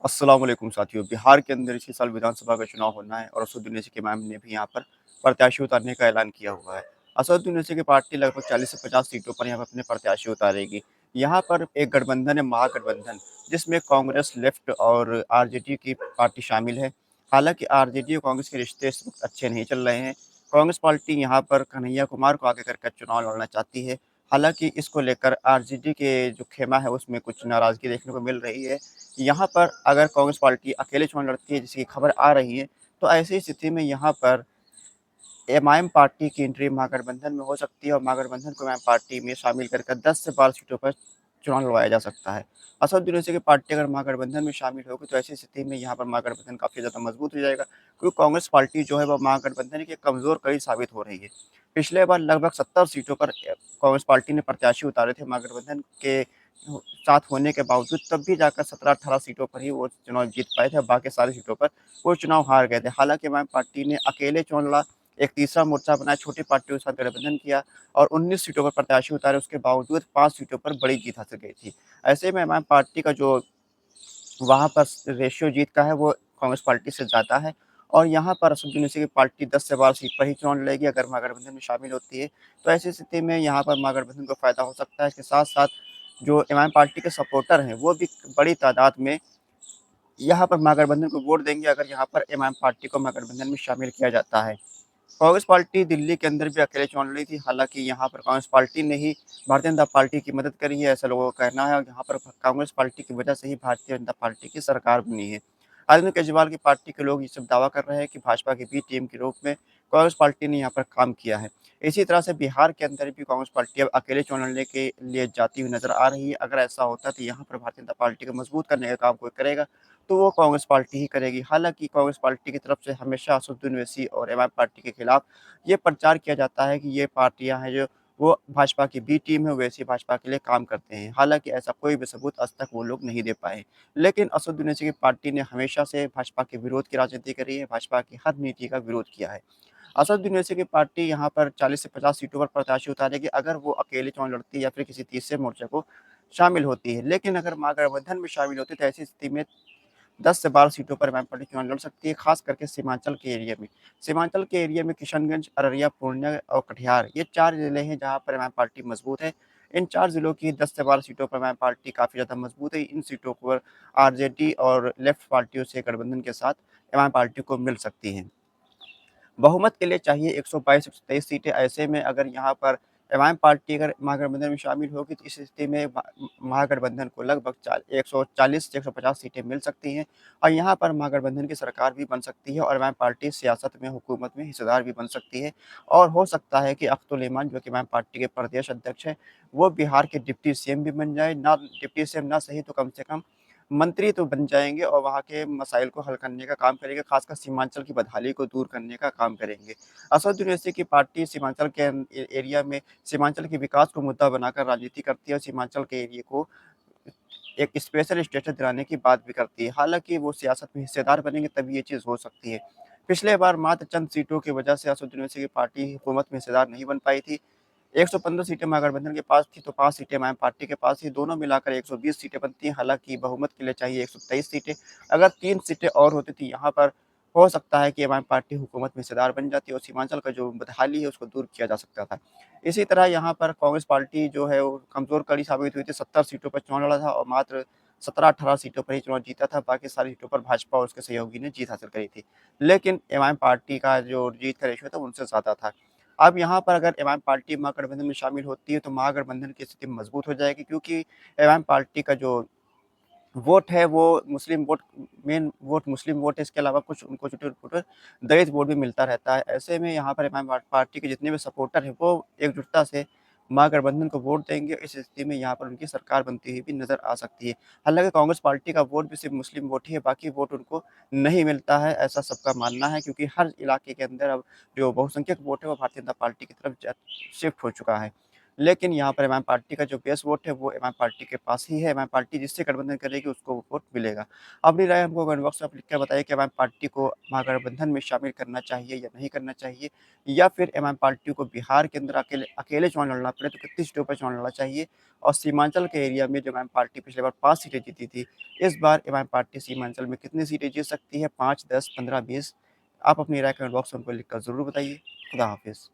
अस्सलाम वालेकुम साथियों। बिहार के अंदर इसी साल विधानसभा का चुनाव होना है और असदुद्दीन ओवैसी के इमाम ने भी यहाँ पर प्रत्याशी उतारने का ऐलान किया हुआ है। असदुद्दीन ओवैसी की पार्टी लगभग 40 से 50 सीटों पर यहाँ पर अपने प्रत्याशी उतारेगी। यहाँ पर एक गठबंधन है, महागठबंधन, जिसमें कांग्रेस, लेफ्ट और आरजेडी की पार्टी शामिल है। हालाँकि आरजेडी और कांग्रेस के रिश्ते इस वक़्त अच्छे नहीं चल रहे हैं। कांग्रेस पार्टी यहाँ पर कन्हैया कुमार को आगे करकर चुनाव लड़ना चाहती है। हालाँकि इसको लेकर आरजेडी के जो खेमा है उसमें कुछ नाराज़गी देखने को मिल रही है। यहाँ पर अगर कांग्रेस पार्टी अकेले चुनाव लड़ती है जिसकी खबर आ रही है, तो ऐसी स्थिति में यहाँ पर एमआईएम पार्टी की एंट्री महागठबंधन में हो सकती है और महागठबंधन को एमआईएम पार्टी में शामिल कर 10 से 12 सीटों पर चुनाव लड़वाया जा सकता है। असद ओवैसी की पार्टी अगर महागठबंधन में शामिल होगी तो ऐसी स्थिति में यहाँ पर महागठबंधन काफ़ी ज़्यादा मजबूत हो जाएगा, क्योंकि कांग्रेस पार्टी जो है वो महागठबंधन की कमज़ोर कड़ी साबित हो रही है। पिछले बार लगभग 70 सीटों पर कांग्रेस पार्टी ने प्रत्याशी उतारे थे महागठबंधन के साथ होने के बावजूद, तब भी जाकर 17-18 सीटों पर ही वो चुनाव जीत पाए थे और बाकी सारी सीटों पर वो चुनाव हार गए थे। हालाँकि एमआईएम पार्टी ने अकेले चुनाव लड़ा, एक तीसरा मोर्चा बनाया, छोटी पार्टियों के साथ गठबंधन किया और 19 सीटों पर प्रत्याशी उतारे, उसके बावजूद 5 सीटों पर बड़ी जीत हासिल की थी। ऐसे में एमआईएम पार्टी का जो वहाँ पर रेशियो जीत का है वो कांग्रेस पार्टी से ज़्यादा है और यहाँ पर असदुद्दीन ओवैसी की पार्टी 10 से 12 सीट पर ही चुनाव लड़ेगी अगर महागठबंधन में शामिल होती है। तो ऐसी स्थिति में यहाँ पर महागठबंधन को फ़ायदा हो सकता है। इसके साथ-साथ जो एमआईएम पार्टी के सपोर्टर हैं, वो भी बड़ी तादाद में यहाँ पर महागठबंधन को वोट देंगे अगर यहाँ पर एमआईएम पार्टी को महागठबंधन में शामिल किया जाता है। कांग्रेस पार्टी दिल्ली के अंदर भी अकेले चुनाव लड़ी थी, हालाँकि यहाँ पर कांग्रेस पार्टी ने ही भारतीय जनता पार्टी की मदद करी है, ऐसा लोगों का कहना है और यहाँ पर कांग्रेस पार्टी की वजह से ही भारतीय जनता पार्टी की सरकार बनी है। अरविंद केजरीवाल की पार्टी के लोग ये सब दावा कर रहे हैं कि भाजपा की बी टीम के रूप में कांग्रेस पार्टी ने यहाँ पर काम किया है। इसी तरह से बिहार के अंदर भी कांग्रेस पार्टी अब अकेले चुनाव लड़ने के लिए जाती हुई नज़र आ रही है। अगर ऐसा होता है तो यहाँ पर भारतीय जनता पार्टी को मजबूत करने का काम कोई करेगा, तो वो कांग्रेस पार्टी ही करेगी। हालाँकि कांग्रेस पार्टी की तरफ से हमेशा असदुद्दीन ओवैसी और एमआईएम पार्टी के खिलाफ ये प्रचार किया जाता है कि ये पार्टियाँ हैं जो वो भाजपा की बी टीम है, वैसे भाजपा के लिए काम करते हैं। हालाँकि ऐसा कोई भी सबूत आज तक वो लोग नहीं दे पाए। लेकिन असदुद्दीन ओवैसी की पार्टी ने हमेशा से भाजपा के विरोध की राजनीति करी है, भाजपा की हर नीति का विरोध किया है। असदुद्दीन ओवैसी की पार्टी यहाँ पर 40 से 50 सीटों पर प्रत्याशी उतारेगी अगर वो अकेले चुनाव लड़ती है या फिर किसी तीसरे मोर्चे को शामिल होती है। लेकिन अगर महागठबंधन में शामिल होती है तो ऐसी स्थिति में 10 से 12 सीटों पर एमआईएम पार्टी चुनाव लड़ सकती है, खास करके सीमांचल के एरिया में। सीमांचल के एरिया में किशनगंज, अररिया, पूर्णिया और कटिहार, ये 4 ज़िले हैं जहाँ पर एमआईएम पार्टी मजबूत है। इन 4 ज़िलों की 10 से 12 सीटों पर एमआईएम पार्टी काफ़ी ज़्यादा मजबूत है। इन सीटों पर आरजेडी और लेफ्ट पार्टियों से गठबंधन के साथ एमआईएम पार्टी को मिल सकती हैं। बहुमत के लिए चाहिए 122-123 सीटें। ऐसे में अगर यहाँ पर एमआईएम पार्टी अगर महागठबंधन में शामिल होगी तो इस स्थिति में महागठबंधन को लगभग 140 से 150 सीटें मिल सकती हैं और यहाँ पर महागठबंधन की सरकार भी बन सकती है और एमआईएम पार्टी सियासत में, हुकूमत में हिस्सेदार भी बन सकती है। और हो सकता है कि अख्तुल इमान जो कि एमआईएम पार्टी के प्रदेश अध्यक्ष हैं, वो बिहार के डिप्टी सीएम भी बन जाए। ना डिप्टी सीएम ना सही तो कम से कम मंत्री तो बन जाएँगे और वहाँ के मसाइल को हल करने का काम करेंगे, खासकर सीमांचल की बदहाली को दूर करने का काम करेंगे। असदुद्दीन ओवैसी की पार्टी सीमांचल के एरिया में सीमांचल के विकास को मुद्दा बनाकर राजनीति करती है और सीमांचल के एरिया को एक स्पेशल स्टेटस दिलाने की बात भी करती है। हालाँकि वो सियासत में हिस्सेदार बनेंगे तभी ये चीज़ हो सकती है। पिछले बार मात्र चंद सीटों की वजह से असदुद्दीन ओवैसी की पार्टी हुकूमत में हिस्सेदार नहीं बन पाई थी। 115 सीटें महागठबंधन के पास थी, तो 5 सीटें एमआईएम पार्टी के पास थी, दोनों मिलाकर 120 सीटें बनती हैं। हालाँकि बहुमत के लिए चाहिए 123 सीटें। अगर 3 सीटें और होती थी यहाँ पर हो सकता है कि एमआईएम पार्टी हुकूमत में हिस्सेदार बन जाती और सीमांचल का जो बदहाली है उसको दूर किया जा सकता था। इसी तरह यहाँ पर कांग्रेस पार्टी जो है वो कमज़ोर कड़ी साबित हुई थी, 70 सीटों पर चुनाव लड़ा था और मात्र 17-18 सीटों पर ही चुनाव जीता था, बाकी सारी सीटों पर भाजपा और उसके सहयोगी ने जीत हासिल करी थी। लेकिन एमआईएम पार्टी का जो जीत का रेशियो था उनसे ज़्यादा था। अब यहाँ पर अगर एमआईएम पार्टी महागठबंधन में शामिल होती है, तो महागठबंधन की स्थिति मजबूत हो जाएगी, क्योंकि एमआईएम पार्टी का जो वोट है वो मुस्लिम वोट मेन वोट मुस्लिम वोट है, इसके अलावा कुछ उनको छोटे-छोटे दलित वोट भी मिलता रहता है। ऐसे में यहाँ पर एमआईएम पार्टी के जितने भी सपोर्टर हैं वो एकजुटता से महागठबंधन को वोट देंगे। इस स्थिति में यहाँ पर उनकी सरकार बनती हुई भी नज़र आ सकती है। हालाँकि कांग्रेस पार्टी का वोट भी सिर्फ़ मुस्लिम वोट ही है, बाकी वोट उनको नहीं मिलता है, ऐसा सबका मानना है, क्योंकि हर इलाके के अंदर अब जो बहुसंख्यक वोट है वो भारतीय जनता पार्टी की तरफ शिफ्ट हो चुका है। लेकिन यहाँ पर एमआईएम पार्टी का जो बेस वोट है वो एमआईएम पार्टी के पास ही है, एमआईएम पार्टी जिससे गठबंधन करेगी उसको वो वोट मिलेगा। अपनी राय हमको कमेंट बॉक्स में आप लिख कर बताइए कि एमआईएम पार्टी को महागठबंधन में शामिल करना चाहिए या नहीं करना चाहिए? या फिर एमआईएम पार्टी को बिहार के अंदर अकेले अकेले चुनाव लड़ना पड़े तो कितनी सीटों पर चुनाव लड़ना चाहिए? और सीमांचल के एरिया में जो एमआईएम पार्टी पिछली बार 5 सीटें जीती थी, इस बार एमआईएम पार्टी सीमांचल में कितनी सीटें जीत सकती है? 5, 10, 15, 20? आप अपनी राय कमेंट बॉक्स में हमको लिखकर ज़रूर बताइए। खुदा हाफ़िज़।